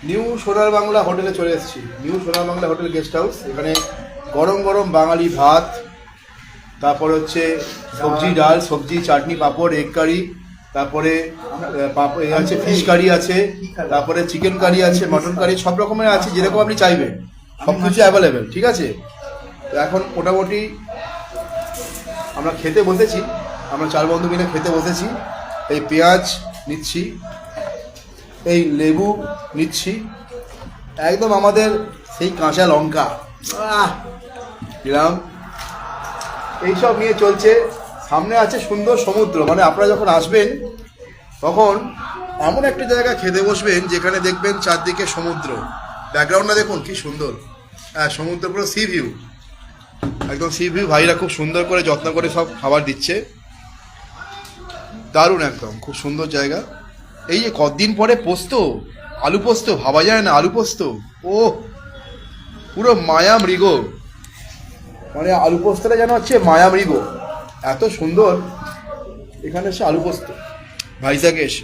New সোনার বাংলা হোটেলে চলে এসেছি। নিউ সোনার বাংলা হোটেল গেস্ট হাউস। এখানে গরম গরম বাঙালি ভাত, তারপর হচ্ছে সবজি ডাল, সবজি চাটনি পাঁপড়, এগ কারি, তারপরে আছে ফিশ কারি আছে, তারপরে চিকেন কারি আছে, মটন কারি, সব রকমের আছে, যেরকম আপনি চাইবেন সব কিছু অ্যাভেলেবেল। ঠিক আছে, তো এখন মোটামুটি আমরা খেতে বসেছি, আমরা 4 বন্ধু মিলে খেতে বসেছি। এই পেঁয়াজ নিচ্ছি, এই লেবু নিচ্ছি, একদম আমাদের সেই কাঁচা লঙ্কা দিলাম, এইসব নিয়ে চলছে। সামনে আছে সুন্দর সমুদ্র, মানে আপনারা যখন আসবেন তখন এমন একটা জায়গা খেতে বসবেন যেখানে দেখবেন চারদিকে সমুদ্র, ব্যাকগ্রাউন্ডটা দেখুন কি সুন্দর। হ্যাঁ, সমুদ্র পুরো সি ভিউ, একদম সি ভিউ। ভাইরা খুব সুন্দর করে যত্ন করে সব খাবার দিচ্ছে, দারুণ, একদম খুব সুন্দর জায়গা। এই যে কতদিন পরে পোস্ত, আলু পোস্ত, ভাবা যায় না আলু পোস্ত, ও পুরো মায়া মৃগ, মানে আলু পোস্তটা যেন হচ্ছে মায়া মৃগ, এত সুন্দর। এখানে এসে আলু পোস্ত ভাইজাকে এসে